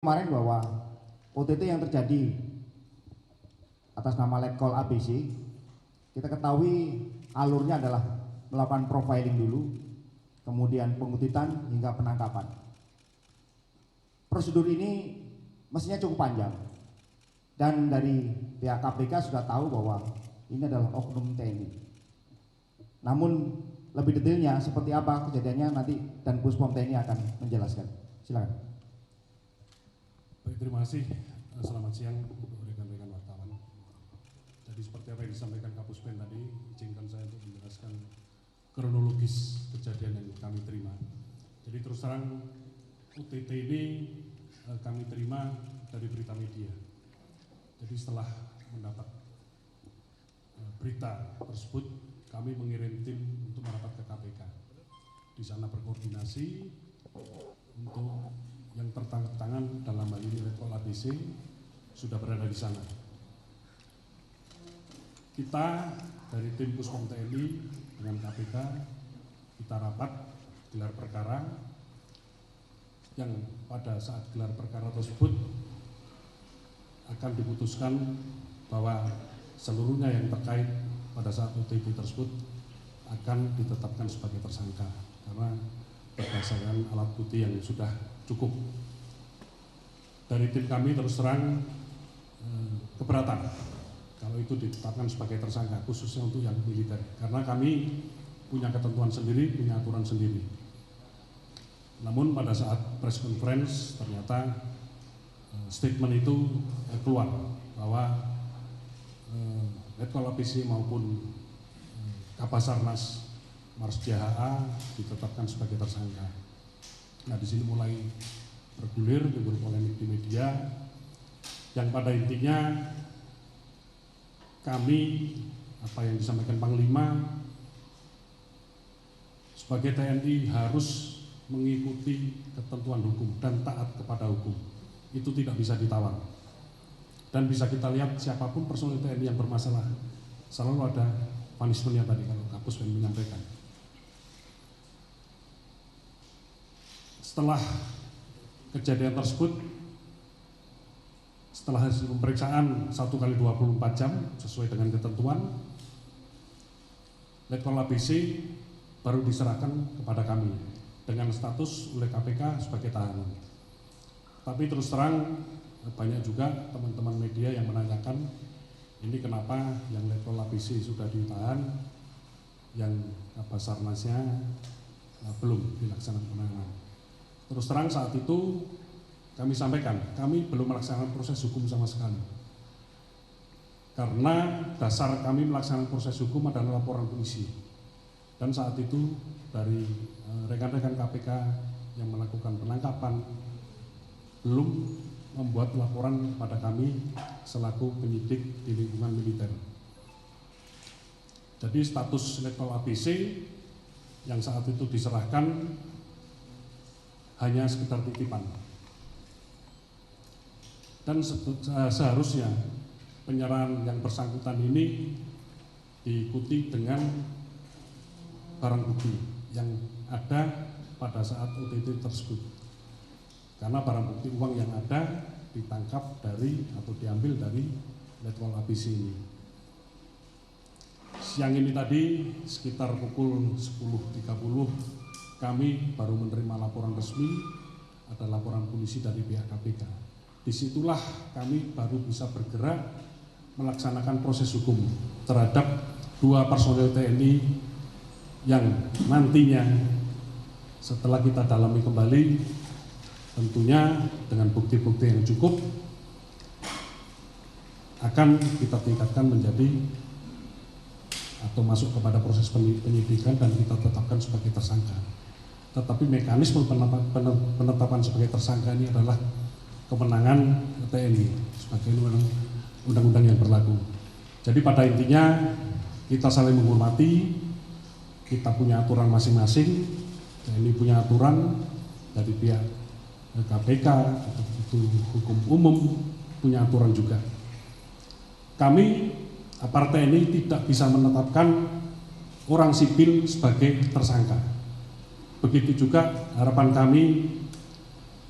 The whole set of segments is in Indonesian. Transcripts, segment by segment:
Kemarin bahwa OTT yang terjadi atas nama Letkol ABC, kita ketahui alurnya adalah melakukan profiling dulu, kemudian pengutitan hingga penangkapan. Prosedur ini mestinya cukup panjang, dan dari pihak KPK sudah tahu bahwa ini adalah oknum TNI. Namun lebih detailnya seperti apa kejadiannya nanti dan Puspom TNI akan menjelaskan. Silakan. Baik, terima kasih. Selamat siang untuk rekan-rekan wartawan. Jadi seperti apa yang disampaikan Kapuspen tadi, izinkan saya untuk menjelaskan kronologis kejadian yang kami terima. Jadi terus terang OTT ini kami terima dari berita media. Jadi setelah mendapat berita tersebut, kami mengirim tim untuk merapat ke KPK. Di sana berkoordinasi untuk yang tertangkap tangan dalam hal ini Letkol ABC sudah berada di sana. Kita dari tim Puspom TNI dengan KPK kita rapat gelar perkara yang pada saat gelar perkara tersebut akan diputuskan bahwa seluruhnya yang terkait pada saat OTT tersebut akan ditetapkan sebagai tersangka karena berdasarkan alat bukti yang sudah cukup. Dari tim kami terus terang keberatan kalau itu ditetapkan sebagai tersangka, khususnya untuk yang militer, karena kami punya ketentuan sendiri, punya aturan sendiri. Namun pada saat press conference ternyata statement itu keluar bahwa Letkol ABC maupun Kabasarnas Marsdia HA ditetapkan sebagai tersangka. Nah, di sini mulai bergulir, timbul polemik di media, yang pada intinya kami, apa yang disampaikan Panglima, sebagai TNI harus mengikuti ketentuan hukum dan taat kepada hukum. Itu tidak bisa ditawar. Dan bisa kita lihat siapapun personel TNI yang bermasalah, selalu ada punishment-nya tadi kalau Kapus menyampaikan. Setelah kejadian tersebut, setelah hasil pemeriksaan 1x24 jam sesuai dengan ketentuan, Letkol ABC baru diserahkan kepada kami dengan status oleh KPK sebagai tahanan. Tapi terus terang banyak juga teman-teman media yang menanyakan ini kenapa yang Letkol ABC sudah ditahan, yang Kabasarnasnya belum dilaksanakan penahanan. Terus terang saat itu kami sampaikan, kami belum melaksanakan proses hukum sama sekali. Karena dasar kami melaksanakan proses hukum adalah laporan polisi. Dan saat itu dari rekan-rekan KPK yang melakukan penangkapan belum membuat laporan pada kami selaku penyidik di lingkungan militer. Jadi status Letkol ABC yang saat itu diserahkan hanya sekedar titipan. Dan seharusnya penyerahan yang bersangkutan ini diikuti dengan barang bukti yang ada pada saat OTT tersebut. Karena barang bukti uang yang ada ditangkap dari atau diambil dari Letkol ABC ini. Siang ini tadi sekitar pukul 10.30 kami baru menerima laporan resmi, ada laporan polisi dari pihak KPK. Disitulah kami baru bisa bergerak melaksanakan proses hukum terhadap 2 personel TNI yang nantinya setelah kita dalami kembali, tentunya dengan bukti-bukti yang cukup akan kita tingkatkan menjadi atau masuk kepada proses penyidikan dan kita tetapkan sebagai tersangka. Tetapi mekanisme penetapan sebagai tersangka ini adalah kewenangan TNI sebagai undang-undang yang berlaku. Jadi pada intinya kita saling menghormati, kita punya aturan masing-masing, TNI punya aturan, dari pihak KPK atau itu hukum umum punya aturan juga. Kami aparat TNI tidak bisa menetapkan orang sipil sebagai tersangka. Begitu juga harapan kami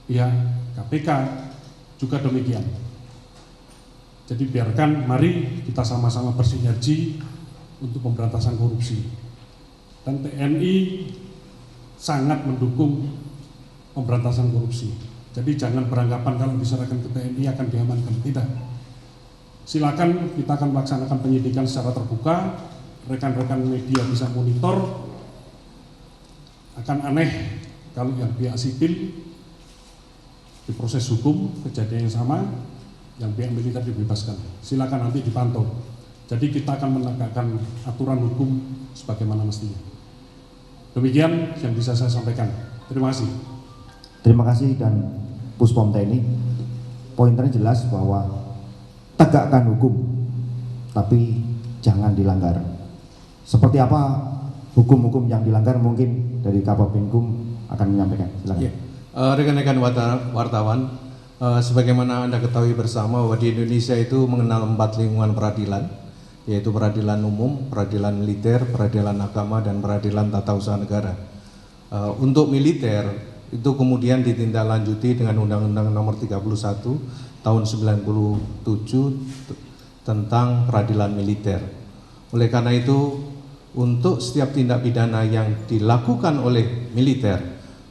pihak KPK juga demikian. Jadi biarkan, mari kita sama-sama bersinergi untuk pemberantasan korupsi. Dan TNI sangat mendukung pemberantasan korupsi. Jadi jangan beranggapan kalau diserahkan ke TNI akan diamankan, tidak. Silakan, kita akan melaksanakan penyidikan secara terbuka, rekan-rekan media bisa monitor. Akan aneh kalau yang pihak sipil diproses hukum, kejadian yang sama, yang pihak militer dibebaskan. Silakan nanti dipantau. Jadi kita akan menegakkan aturan hukum sebagaimana mestinya. Demikian yang bisa saya sampaikan. Terima kasih. Terima kasih. Dan Puspom TNI, pointernya jelas bahwa tegakkan hukum, tapi jangan dilanggar. Seperti apa hukum-hukum yang dilanggar, mungkin dari Kabapinkum akan menyampaikan. Silakan. Rekan-rekan wartawan, sebagaimana Anda ketahui bersama bahwa di Indonesia itu mengenal 4 lingkungan peradilan, yaitu peradilan umum, peradilan militer, peradilan agama, dan peradilan tata usaha negara. Untuk militer itu kemudian ditindaklanjuti dengan Undang-Undang Nomor 31 Tahun 97 tentang peradilan militer. Oleh karena itu, untuk setiap tindak pidana yang dilakukan oleh militer,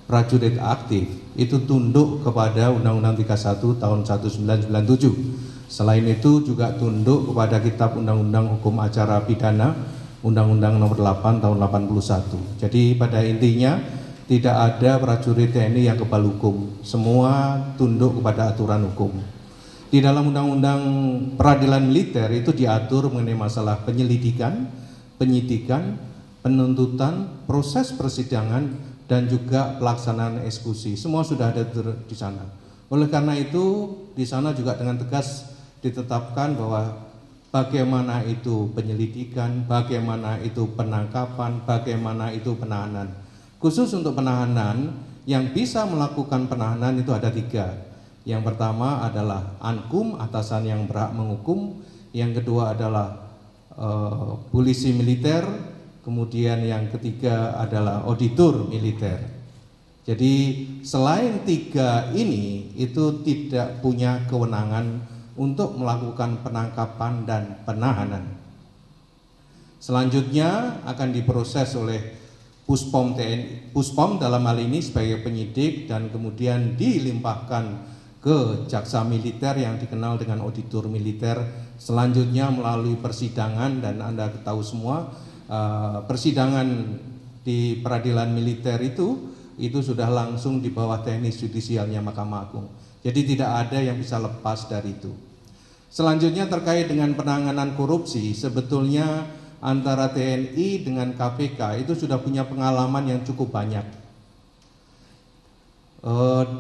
prajurit aktif itu tunduk kepada Undang-Undang 31 Tahun 1997. Selain itu juga tunduk kepada Kitab Undang-Undang Hukum Acara Pidana Undang-Undang Nomor 8 Tahun 81. Jadi pada intinya tidak ada prajurit TNI yang kebal hukum, semua tunduk kepada aturan hukum. Di dalam Undang-Undang Peradilan Militer itu diatur mengenai masalah penyelidikan, penyidikan, penuntutan, proses persidangan, dan juga pelaksanaan eksekusi. Semua sudah ada di sana. Oleh karena itu, di sana juga dengan tegas ditetapkan bahwa bagaimana itu penyelidikan, bagaimana itu penangkapan, bagaimana itu penahanan. Khusus untuk penahanan, yang bisa melakukan penahanan itu ada 3. Yang pertama adalah Ankum, atasan yang berhak menghukum. Yang kedua adalah polisi militer. Kemudian yang ketiga adalah auditor militer. Jadi selain 3 ini itu tidak punya kewenangan untuk melakukan penangkapan dan penahanan. Selanjutnya akan diproses oleh Puspom TNI, Puspom dalam hal ini sebagai penyidik, dan kemudian dilimpahkan ke jaksa militer yang dikenal dengan auditor militer. Selanjutnya melalui persidangan, dan Anda tahu semua persidangan di peradilan militer itu sudah langsung di bawah teknis judisialnya Mahkamah Agung. Jadi tidak ada yang bisa lepas dari itu. Selanjutnya terkait dengan penanganan korupsi, sebetulnya antara TNI dengan KPK itu sudah punya pengalaman yang cukup banyak.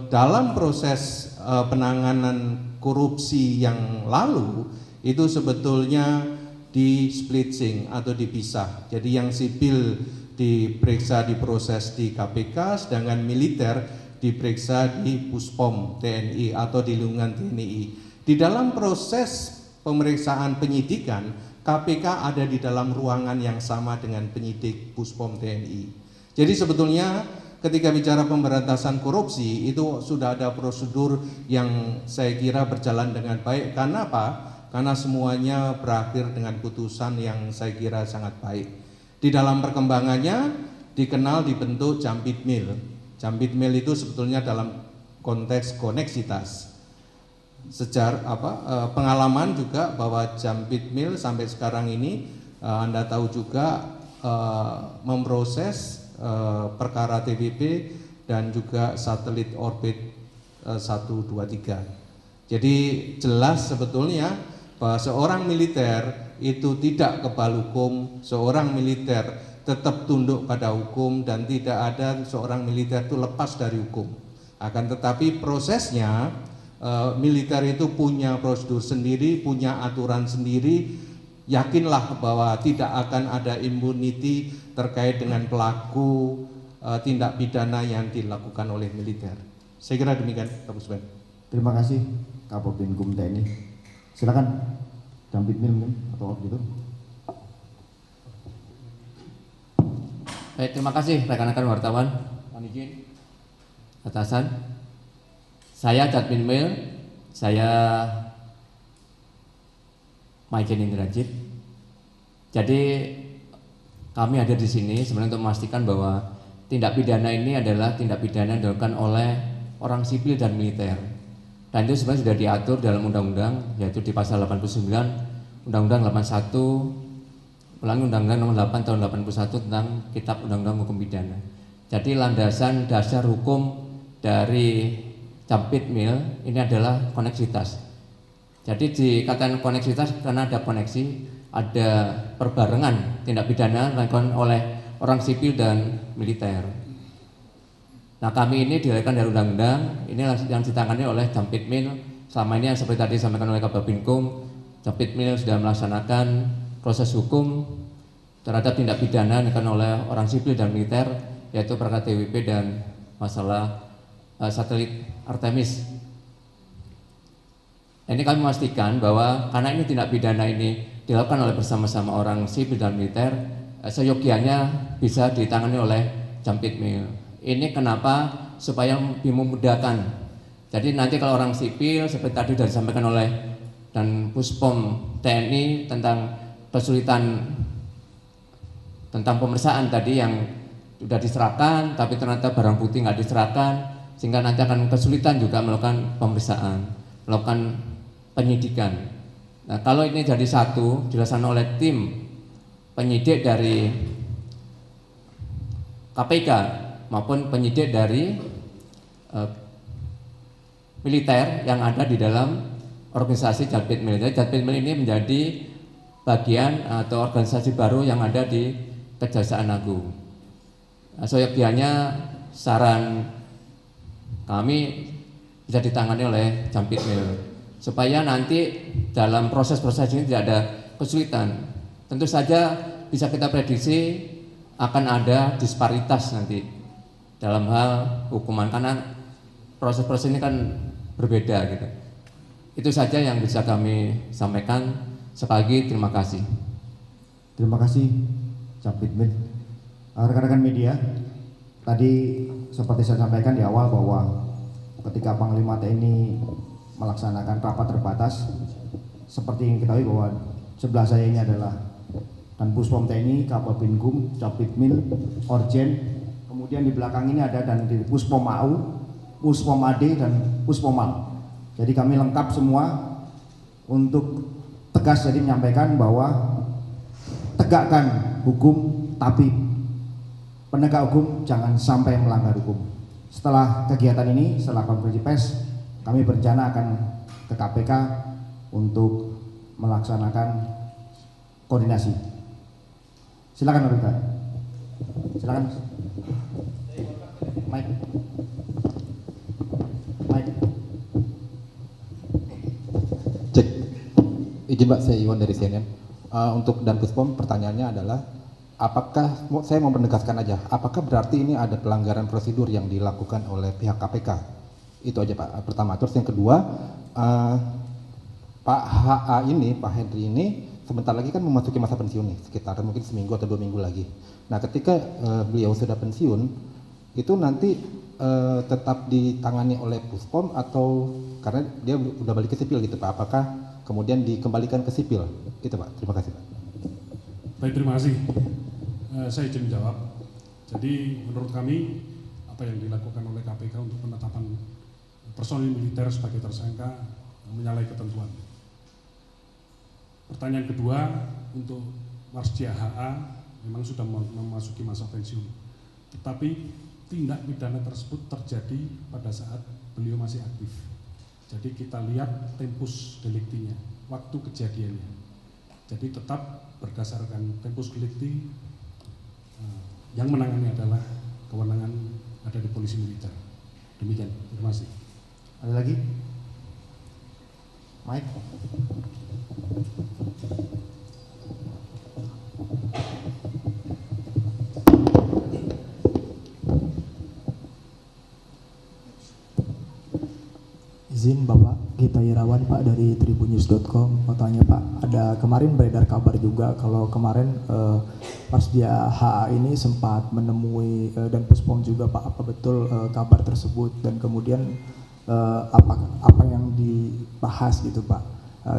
Dalam proses penanganan korupsi yang lalu itu sebetulnya di splitting atau dipisah. Jadi yang sipil diperiksa, diproses di KPK, sedangkan militer diperiksa di Puspom TNI atau di lingkungan TNI. Di dalam proses pemeriksaan penyidikan, KPK ada di dalam ruangan yang sama dengan penyidik Puspom TNI. Jadi sebetulnya ketika bicara pemberantasan korupsi itu sudah ada prosedur yang saya kira berjalan dengan baik. Karena apa? Karena semuanya berakhir dengan putusan yang saya kira sangat baik. Di dalam perkembangannya dikenal dibentuk Jambidmil. Jambidmil itu sebetulnya dalam konteks koneksitas. Pengalaman juga bahwa Jambidmil sampai sekarang ini Anda tahu juga memproses perkara TBP dan juga satelit orbit 123. Jadi jelas sebetulnya bahwa seorang militer itu tidak kebal hukum, seorang militer tetap tunduk pada hukum, dan tidak ada seorang militer itu lepas dari hukum. Akan tetapi prosesnya militer itu punya prosedur sendiri, punya aturan sendiri. Yakinlah bahwa tidak akan ada immunity terkait dengan pelaku tindak pidana yang dilakukan oleh militer. Saya kira demikian, Pak Puspen. Terima kasih Kabapinkum TNI. Silakan Jambidmil mungkin atau auditor. Baik, terima kasih rekan-rekan wartawan. Mohon izin, atasan. Saya Jambidmil Saya Maiken Indrajit. Jadi kami ada di sini sebenarnya untuk memastikan bahwa tindak pidana ini adalah tindak pidana yang dilakukan oleh orang sipil dan militer. Dan itu sebenarnya sudah diatur dalam undang-undang, yaitu di pasal 89 Undang-Undang 81 Undang-Undang Nomor 8 Tahun 81 tentang Kitab Undang-Undang Hukum Pidana. Jadi landasan dasar hukum dari Jampitmil ini adalah koneksitas. Jadi dikatakan koneksitas karena ada koneksi, ada perbarengan tindak pidana dilakukan oleh orang sipil dan militer. Nah, kami ini dilahirkan dari undang-undang, ini yang ditangani oleh Jampitmil. Selama ini yang seperti tadi disampaikan oleh Kababinkum, Jampitmil sudah melaksanakan proses hukum terhadap tindak pidana yang dilakukan oleh orang sipil dan militer, yaitu perkara TWP dan masalah satelit Artemis. Ini kami memastikan bahwa karena ini tindak pidana ini dilakukan oleh bersama-sama orang sipil dan militer, seyogianya bisa ditangani oleh Jampitmil. Ini kenapa? Supaya lebih memudahkan. Jadi nanti kalau orang sipil seperti tadi sudah disampaikan oleh dan Puspom TNI tentang kesulitan tentang pemeriksaan tadi yang sudah diserahkan tapi ternyata barang bukti nggak diserahkan, sehingga nanti akan kesulitan juga melakukan pemeriksaan, melakukan penyidikan. Nah, kalau ini jadi satu dilaksanakan oleh tim penyidik dari KPK maupun penyidik dari militer yang ada di dalam organisasi Jampitmil. Jadi Jampitmil ini menjadi bagian atau organisasi baru yang ada di Kejaksaan Agung. Nah, seyogianya saran kami bisa ditangani oleh Jampitmil supaya nanti dalam proses-proses ini tidak ada kesulitan. Tentu saja bisa kita prediksi akan ada disparitas nanti dalam hal hukuman karena proses-proses ini kan berbeda gitu. Itu saja yang bisa kami sampaikan. Sekali lagi terima kasih. Terima kasih Jampitmil. Rekan-rekan media, tadi seperti saya sampaikan di awal bahwa ketika Panglima TNI melaksanakan rapat terbatas, seperti yang kita ketahui bahwa sebelah saya ini adalah Dan Puspom TNI, Kababinkum, Jampitmil, Orjen. Kemudian di belakang ini ada dan di Puspom AU, Puspom AD dan Puspomal. Jadi kami lengkap semua untuk tegas jadi menyampaikan bahwa tegakkan hukum, tapi penegak hukum jangan sampai melanggar hukum. Setelah kegiatan ini, setelah konferensi pers, kami berencana akan ke KPK untuk melaksanakan koordinasi. Silakan Rita. Silakan. Mike. Cek. Izin Mbak, saya Iwan dari CNN. Untuk Dan Puspom, pertanyaannya adalah, apakah, saya mau menegaskan aja, apakah berarti ini ada pelanggaran prosedur yang dilakukan oleh pihak KPK? Itu aja Pak, pertama. Terus yang kedua, Pak HA ini, Pak Henry ini, sebentar lagi kan memasuki masa pensiun nih, sekitar mungkin seminggu atau 2 minggu lagi. Nah, ketika beliau sudah pensiun, itu nanti tetap ditangani oleh Puspom atau karena dia udah balik ke sipil gitu Pak? Apakah kemudian dikembalikan ke sipil? Itu Pak. Terima kasih Pak. Baik, terima kasih. Saya izin menjawab. Jadi menurut kami apa yang dilakukan oleh KPK untuk penetapan personil militer sebagai tersangka menyalahi ketentuan. Pertanyaan kedua, untuk Marsdia HA memang sudah memasuki masa pensiun, tetapi tindak pidana tersebut terjadi pada saat beliau masih aktif. Jadi kita lihat tempus delictinya, waktu kejadiannya. Jadi tetap berdasarkan tempus delicti, yang menangani adalah kewenangan ada di polisi militer. Demikian, terima kasih. Ada lagi? Mike. Izin Bapak Gita Irawan Pak dari tribunnews.com mau tanya Pak, ada kemarin beredar kabar juga kalau kemarin pas dia HA ini sempat menemui dan Puspom juga Pak, apa betul kabar tersebut dan kemudian apa yang dibahas gitu Pak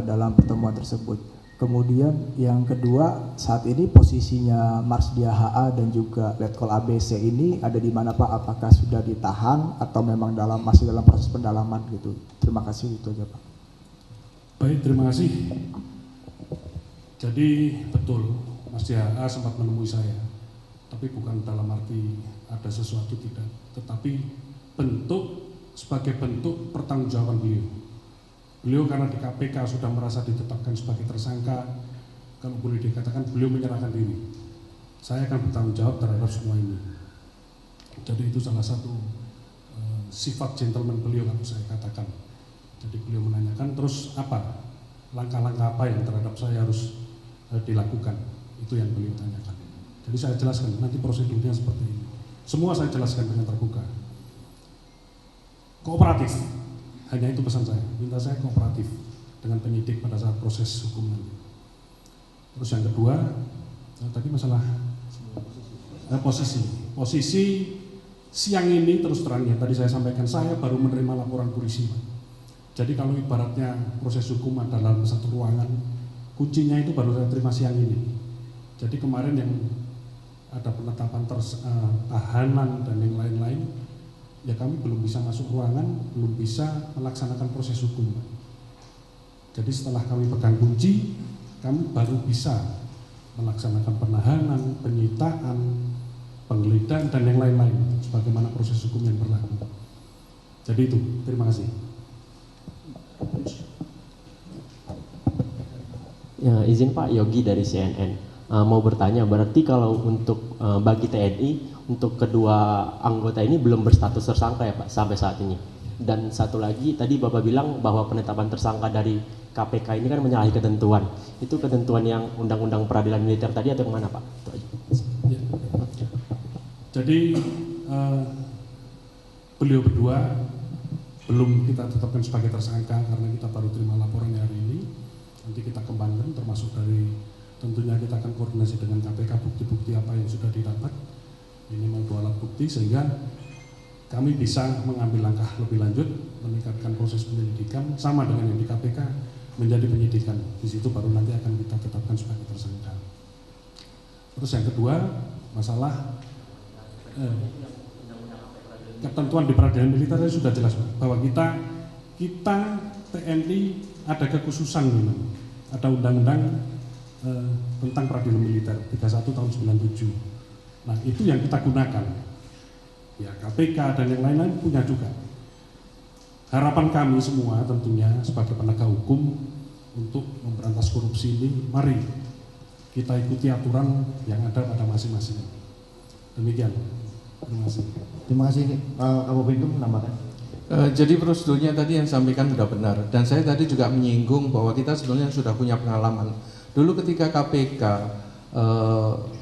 dalam pertemuan tersebut. Kemudian yang kedua, saat ini posisinya Marsdia HA dan juga Letkol ABC ini ada di mana Pak? Apakah sudah ditahan atau memang masih dalam proses pendalaman gitu? Terima kasih, itu aja Pak. Baik, terima kasih. Jadi betul, Marsdia HA sempat menemui saya, tapi bukan dalam arti ada sesuatu, tidak, tetapi sebagai bentuk pertanggungjawaban beliau. Beliau karena di KPK sudah merasa ditetapkan sebagai tersangka, kalau boleh dikatakan beliau menyerahkan diri. Saya akan bertanggung jawab terhadap semua ini. Jadi itu salah satu sifat gentleman beliau, kalau saya katakan. Jadi beliau menanyakan terus apa langkah-langkah apa yang terhadap saya harus dilakukan, itu yang beliau tanyakan. Jadi saya jelaskan nanti prosedurnya seperti ini. Semua saya jelaskan dengan terbuka. Kooperatif. Hanya itu pesan saya, minta saya kooperatif dengan penyidik pada saat proses hukum nanti. Terus yang kedua, tadi masalah posisi siang ini terus terang yang tadi saya sampaikan, saya baru menerima laporan polisi. Jadi kalau ibaratnya proses hukum adalah dalam satu ruangan, kuncinya itu baru saya terima siang ini. Jadi kemarin yang ada penetapan tahanan dan yang lain-lain, ya kami belum bisa masuk ruangan, belum bisa melaksanakan proses hukum. Jadi setelah kami pegang kunci, kami baru bisa melaksanakan penahanan, penyitaan, penggeledahan, dan yang lain-lain, sebagaimana proses hukum yang berlaku. Jadi itu, terima kasih. Ya, izin Pak, Yogi dari CNN. Mau bertanya, berarti kalau untuk bagi TNI, untuk kedua anggota ini belum berstatus tersangka ya Pak sampai saat ini. Dan satu lagi, tadi Bapak bilang bahwa penetapan tersangka dari KPK ini kan menyalahi ketentuan. Itu ketentuan yang Undang-Undang Peradilan Militer tadi atau yang mana Pak? Ya. Jadi beliau berdua belum kita tetapkan sebagai tersangka karena kita baru terima laporannya hari ini. Nanti kita kembangkan, termasuk dari tentunya kita akan koordinasi dengan KPK bukti-bukti apa yang sudah didapat, minimal 2 alat bukti, sehingga kami bisa mengambil langkah lebih lanjut, meningkatkan proses penyelidikan sama dengan yang di KPK menjadi penyidikan. Di situ baru nanti akan kita tetapkan sebagai tersangka. Terus yang kedua, masalah ketentuan di peradilan militer sudah jelas bahwa kita TNI ada kekhususan, ada undang-undang tentang peradilan militer 31 tahun 97. Nah itu yang kita gunakan. Ya KPK dan yang lain-lain punya juga. Harapan kami semua tentunya sebagai penegak hukum untuk memberantas korupsi ini, mari kita ikuti aturan yang ada pada masing-masing. Demikian. Terima kasih. Terima kasih. Kapolri menambahkan. Jadi prosedurnya tadi yang sampaikan sudah benar, dan saya tadi juga menyinggung bahwa kita sebenarnya sudah punya pengalaman. Dulu ketika KPK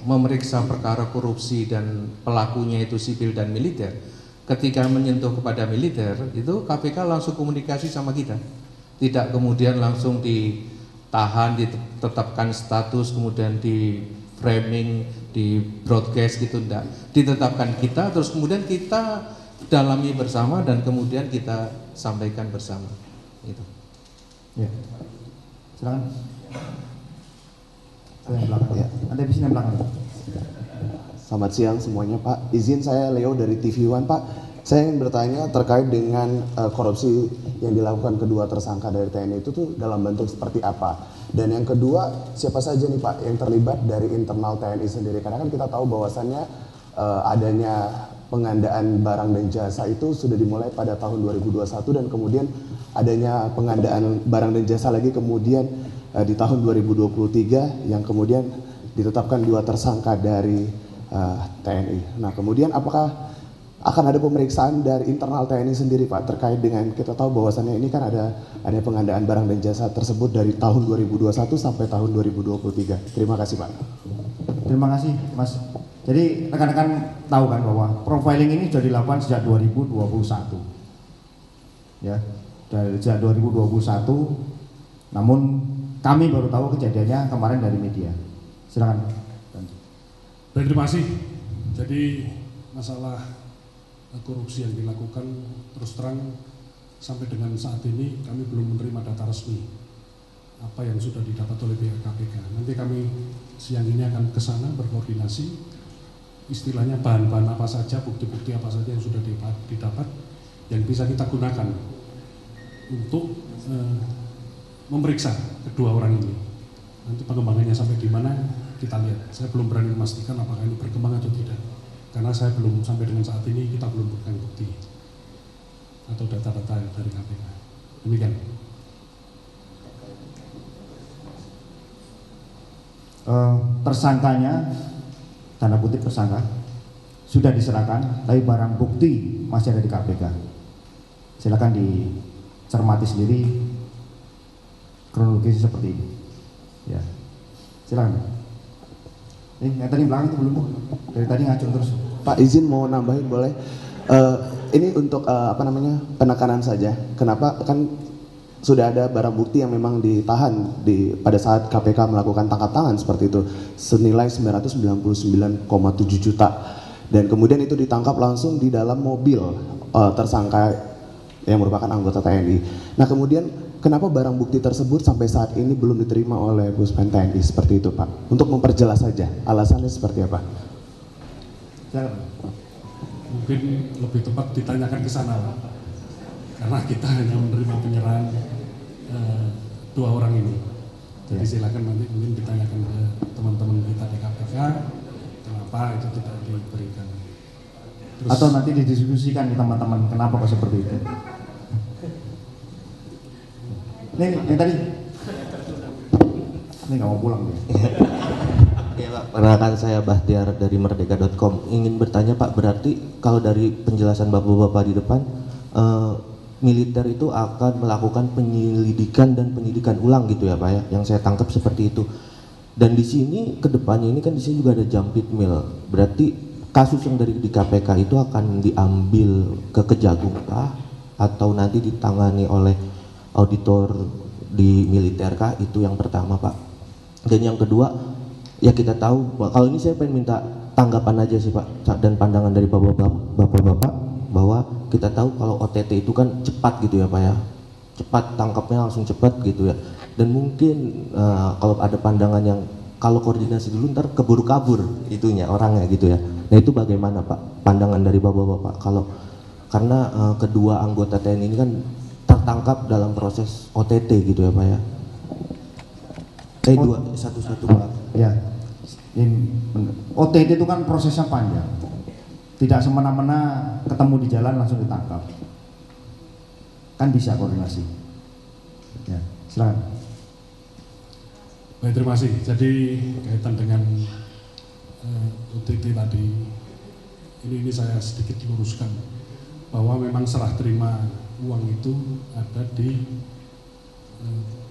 memeriksa perkara korupsi dan pelakunya itu sipil dan militer, ketika menyentuh kepada militer itu KPK langsung komunikasi sama kita, tidak kemudian langsung ditahan, ditetapkan status, kemudian di framing, di broadcast gitu, enggak, ditetapkan kita, terus kemudian kita dalami bersama dan kemudian kita sampaikan bersama itu. Ya, silakan. Yang belakang ya. Anda di sini yang belakang. Selamat siang semuanya Pak. Izin saya Leo dari TV One Pak. Saya ingin bertanya terkait dengan korupsi yang dilakukan kedua tersangka dari TNI itu tuh dalam bentuk seperti apa? Dan yang kedua, siapa saja nih Pak yang terlibat dari internal TNI sendiri? Karena kan kita tahu bahwasannya adanya pengandaan barang dan jasa itu sudah dimulai pada tahun 2021 dan kemudian adanya pengandaan barang dan jasa lagi kemudian di tahun 2023 yang kemudian ditetapkan 2 tersangka dari TNI. Nah kemudian apakah akan ada pemeriksaan dari internal TNI sendiri Pak terkait dengan kita tahu bahwasannya ini kan ada pengadaan barang dan jasa tersebut dari tahun 2021 sampai tahun 2023. Terima kasih Pak. Terima kasih Mas. Jadi rekan-rekan tahu kan bahwa profiling ini sudah dilakukan sejak 2021. Ya, dari sejak 2021. Namun kami baru tahu kejadiannya kemarin dari media. Silakan. Baik, terima kasih. Jadi masalah korupsi yang dilakukan terus terang sampai dengan saat ini kami belum menerima data resmi apa yang sudah didapat oleh pihak KPK. Nanti kami siang ini akan ke sana berkoordinasi, istilahnya bahan-bahan apa saja, bukti-bukti apa saja yang sudah didapat yang bisa kita gunakan untuk memeriksa kedua orang ini. Nanti pengembangannya sampai di mana kita lihat. Saya belum berani memastikan apakah ini berkembang atau tidak, karena saya belum sampai dengan saat ini kita belum bukan bukti atau data-data dari KPK. Demikian. Tersangkanya, tanda kutip tersangka, sudah diserahkan, tapi barang bukti masih ada di KPK. Silakan dicermati sendiri kronologis seperti ini. Ya, silakan. Yang tadi belakang itu belum, dari tadi ngacung terus. Pak, izin mau nambahin boleh? Ini untuk penekanan saja. Kenapa kan sudah ada barang bukti yang memang ditahan pada saat KPK melakukan tangkap tangan seperti itu senilai 999,7 juta, dan kemudian itu ditangkap langsung di dalam mobil tersangka yang merupakan anggota TNI. Nah, kemudian kenapa barang bukti tersebut sampai saat ini belum diterima oleh Puspen TNI seperti itu, Pak? Untuk memperjelas saja alasannya seperti apa? Mungkin lebih tepat ditanyakan ke sana, Pak. Karena kita hanya menerima penyerahan dua orang ini. Jadi silakan nanti mungkin ditanyakan ke teman-teman kita di KPK kenapa itu tidak diberikan. Terus, atau nanti didiskusikan di teman-teman kenapa kok seperti itu. Nih yang tadi, ini nggak mau pulang dia. Ya Pak, perkenalkan saya Bahtiar dari Merdeka.com. Ingin bertanya Pak, berarti kalau dari penjelasan Bapak-Bapak di depan, militer itu akan melakukan penyelidikan dan penyidikan ulang gitu ya Pak ya, yang saya tangkap seperti itu. Dan di sini kedepannya ini kan di sini juga ada Jampit Mil, berarti kasus yang dari di KPK itu akan diambil ke Kejagung kah, atau nanti ditangani oleh auditor di militer kah? Itu yang pertama Pak. Dan yang kedua, ya kita tahu, kalau ini saya pengen minta tanggapan aja sih Pak, dan pandangan dari Bapak-Bapak, bahwa kita tahu kalau OTT itu kan cepat gitu ya Pak ya, cepat tangkapnya langsung cepat gitu ya, dan mungkin kalau ada pandangan yang kalau koordinasi dulu ntar keburu kabur itunya orangnya gitu ya. Nah itu bagaimana Pak pandangan dari Bapak-Bapak kalau karena kedua anggota TNI ini kan tertangkap dalam proses OTT gitu ya Pak ya. Satu-satu Pak. Ya, OTT itu kan prosesnya panjang. Tidak semena-mena ketemu di jalan langsung ditangkap. Kan bisa koordinasi. Ya, silakan. Baik, terima kasih. Jadi kaitan dengan OTT tadi, ini saya sedikit luruskan bahwa memang serah terima uang itu ada di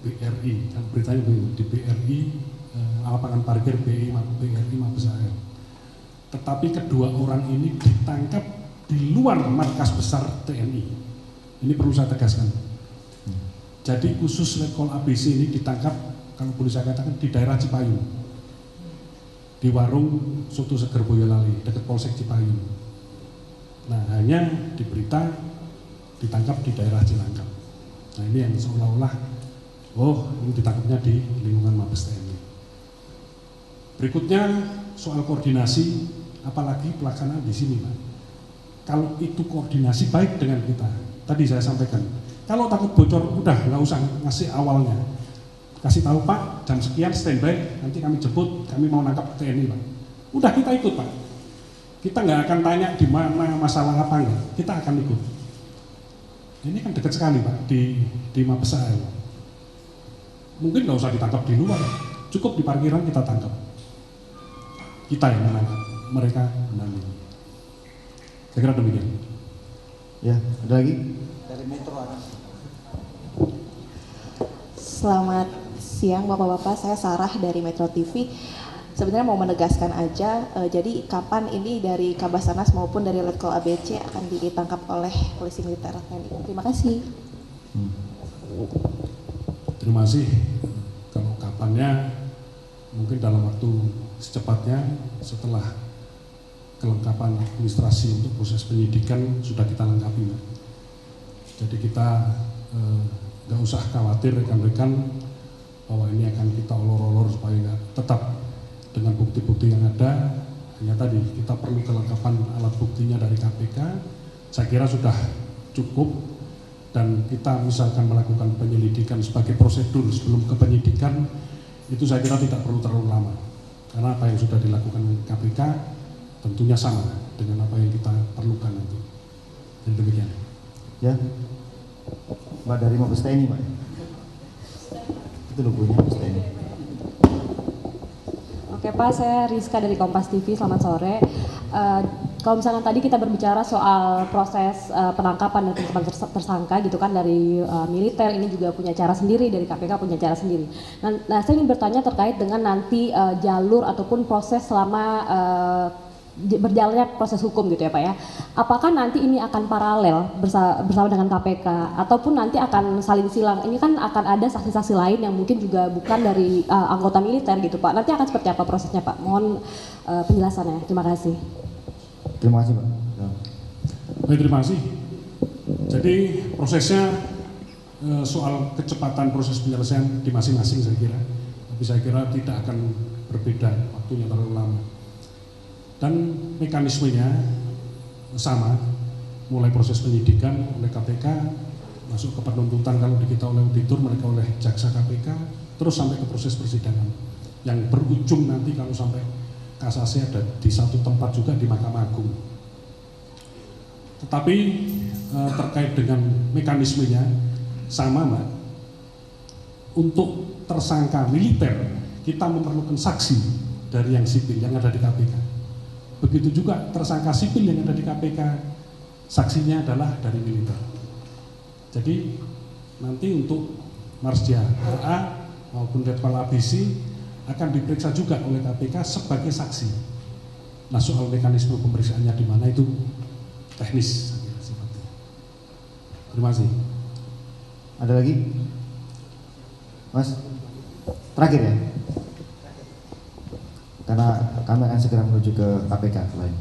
BRI, dan beritanya di BRI, lapangan parkir BRI Mabes AR. Tetapi kedua orang ini ditangkap di luar markas besar TNI. Ini perlu saya tegaskan. Jadi khusus Letkol ABC ini ditangkap, kalau boleh saya katakan, di daerah Cipayung, di warung Soto Seger Boyolali dekat Polsek Cipayung. Nah, hanya di berita ditangkap di daerah Cilangkap. Nah, ini yang seolah-olah ini ditangkapnya di lingkungan Mabes TNI. Berikutnya soal koordinasi, apalagi pelaksanaan di sini, Pak. Kalau itu koordinasi baik dengan kita, tadi saya sampaikan. Kalau takut bocor, udah nggak usah ngasih awalnya. Kasih tahu Pak, jam sekian standby, nanti kami jemput, kami mau nangkap TNI Pak. Udah kita ikut Pak. Kita nggak akan tanya di mana masalah apa enggak, kita akan ikut. Ini kan dekat sekali Pak di Mabes AR. Mungkin nggak usah ditangkap di luar, cukup di parkiran kita tangkap. Kita yang menangkap, mereka menangkap. Saya kira demikian. Ya, ada lagi? Dari Metro. Selamat siang Bapak-Bapak, saya Sarah dari Metro TV. Sebenarnya mau menegaskan aja, jadi kapan ini dari Kabasarnas maupun dari Letkol ABC akan ditangkap oleh polisi militer TNI? Terima kasih. Terima kasih. Kalau kapannya mungkin dalam waktu secepatnya setelah kelengkapan administrasi untuk proses penyidikan sudah kita lengkapi. Jadi kita nggak usah khawatir rekan-rekan bahwa ini akan kita olor-olor supaya tetap dengan bukti-bukti yang ada. Hanya tadi kita perlu kelengkapan alat buktinya dari KPK. Saya kira sudah cukup, dan kita misalkan melakukan penyelidikan sebagai prosedur sebelum ke penyidikan itu saya kira tidak perlu terlalu lama, karena apa yang sudah dilakukan KPK tentunya sama dengan apa yang kita perlukan nanti. Jadi demikian. Ya, Mbak dari Mabes TNI, Mbak. Itu logonya Mabes TNI. Oke Pak, saya Rizka dari Kompas TV, selamat sore. Kalau misalnya tadi kita berbicara soal proses penangkapan dan penetapan tersangka gitu kan dari militer, ini juga punya cara sendiri, dari KPK punya cara sendiri. Nah saya ingin bertanya terkait dengan nanti jalur ataupun proses selama berjalannya proses hukum gitu ya Pak ya. Apakah nanti ini akan paralel bersama dengan KPK ataupun nanti akan saling silang? Ini kan akan ada saksi-saksi lain yang mungkin juga bukan dari anggota militer gitu Pak. Nanti akan seperti apa prosesnya Pak? Mohon penjelasannya. Terima kasih. Terima kasih Pak. Baik, terima kasih. Jadi prosesnya soal kecepatan proses penyelesaian di masing-masing saya kira. Tapi saya kira tidak akan berbeda waktunya terlalu lama. Dan mekanismenya sama, mulai proses penyidikan oleh KPK, masuk ke penuntutan kalau kita oleh auditor, mereka oleh jaksa KPK, terus sampai ke proses persidangan yang berujung nanti kalau sampai kasasi ada di satu tempat juga di Mahkamah Agung. Tetapi terkait dengan mekanismenya sama Mbak. Untuk tersangka militer kita memerlukan saksi dari yang sipil yang ada di KPK. Begitu juga tersangka sipil yang ada di KPK, saksinya adalah dari militer. Jadi nanti untuk Marsdia RA maupun Letkol ABC akan diperiksa juga oleh KPK sebagai saksi. Nah soal mekanisme pemeriksaannya di mana itu teknis sifatnya. Terima kasih. Ada lagi? Mas, terakhir ya? Karena kami akan segera menuju ke KPK lain.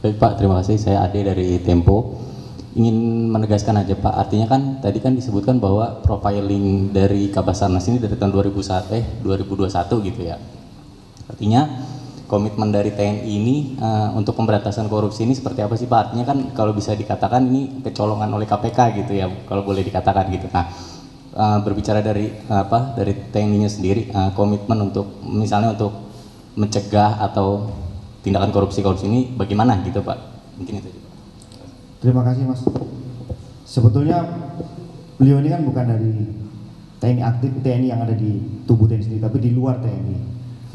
Baik Pak, terima kasih. Saya Ade dari Tempo. Ingin menegaskan aja Pak, artinya kan tadi kan disebutkan bahwa profiling dari Kabasarnas ini dari tahun 2021 gitu ya. Artinya komitmen dari TNI ini untuk pemberantasan korupsi ini seperti apa sih Pak? Artinya kan kalau bisa dikatakan ini kecolongan oleh KPK gitu ya, kalau boleh dikatakan gitu. Nah, berbicara dari dari TNI-nya sendiri, komitmen untuk misalnya untuk mencegah atau tindakan korupsi ini bagaimana gitu Pak? Mungkin itu. Terima kasih Mas. Sebetulnya beliau ini kan bukan dari TNI aktif, TNI yang ada di tubuh TNI sendiri, tapi di luar TNI.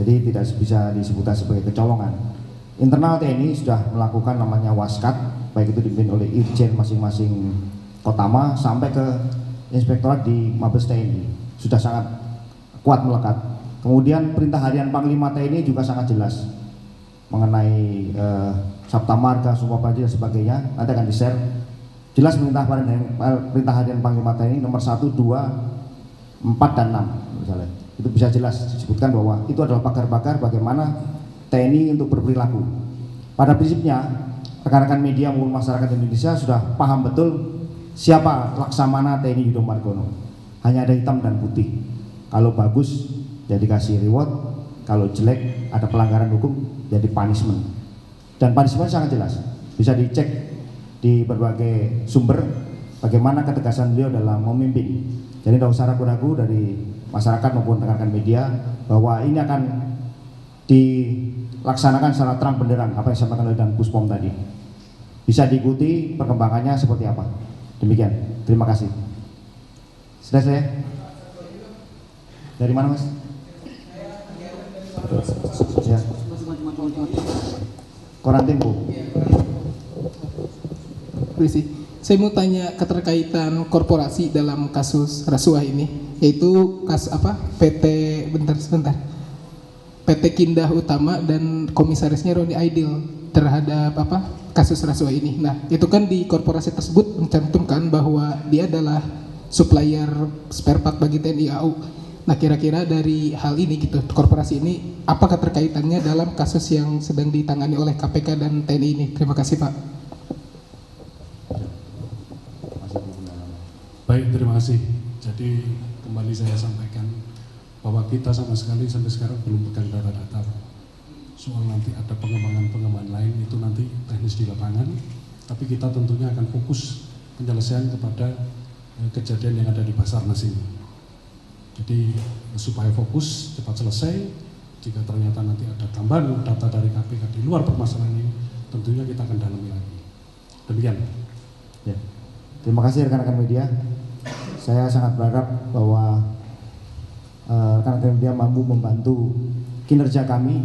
Jadi tidak bisa disebutkan sebagai kecolongan. Internal TNI sudah melakukan namanya waskat, baik itu dipimpin oleh Irjen masing-masing Kotama sampai ke Inspektorat di Mabes TNI, sudah sangat kuat melekat. Kemudian perintah harian Panglima TNI juga sangat jelas mengenai Sabta Marga, Sumpah Prajurit dan sebagainya. Nanti akan di-share jelas perintah harian Panglima TNI nomor 1, 2, 4 dan 6 misalnya. Itu bisa jelas disebutkan bahwa itu adalah pagar-pagar bagaimana TNI untuk berperilaku. Pada prinsipnya rekan-rekan media maupun masyarakat Indonesia sudah paham betul siapa Laksamana TNI Yudo Margono. Hanya ada hitam dan putih. Kalau bagus jadi dikasih reward, kalau jelek ada pelanggaran hukum jadi punishment. Dan punishment sangat jelas, bisa dicek di berbagai sumber bagaimana ketegasan beliau dalam memimpin. Jadi tidak usah ragu-ragu dari masyarakat maupun rekan-rekan media bahwa ini akan dilaksanakan secara terang benderang apa yang disampaikan oleh Dan Puspom tadi. Bisa diikuti perkembangannya seperti apa. Demikian, terima kasih. Sudah saya? Dari mana Mas? Ya. Koran Tempo. Saya mau tanya keterkaitan korporasi dalam kasus rasuah ini, yaitu PT Kindah Utama dan komisarisnya Roni Aidil terhadap kasus rasuah ini. Nah, itu kan di korporasi tersebut mencantumkan bahwa dia adalah supplier spare part bagi TNI AU. Nah, kira-kira dari hal ini gitu, korporasi ini apakah terkaitannya dalam kasus yang sedang ditangani oleh KPK dan TNI ini? Terima kasih, Pak. Baik, terima kasih. Jadi kembali saya sampaikan bahwa kita sama sekali sampai sekarang belum pegang data-data. Soal nanti ada pengembangan lain itu nanti teknis di lapangan, tapi kita tentunya akan fokus penyelesaian kepada kejadian yang ada di Basarnas ini. Jadi supaya fokus cepat selesai, jika ternyata nanti ada tambahan data dari KPK di luar permasalahan ini, tentunya kita akan dalami lagi. Demikian. Ya. Terima kasih rekan-rekan media. Saya sangat berharap bahwa rekan-rekan media mampu membantu kinerja kami,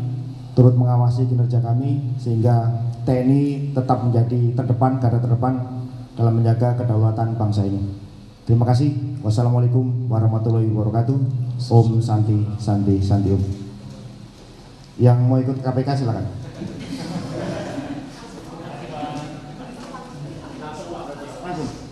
turut mengawasi kinerja kami sehingga TNI tetap menjadi terdepan, garda terdepan dalam menjaga kedaulatan bangsa ini. Terima kasih. Wassalamualaikum warahmatullahi wabarakatuh. Om Santi Santi Santi Om. Yang mau ikut KPK silakan. Langsung.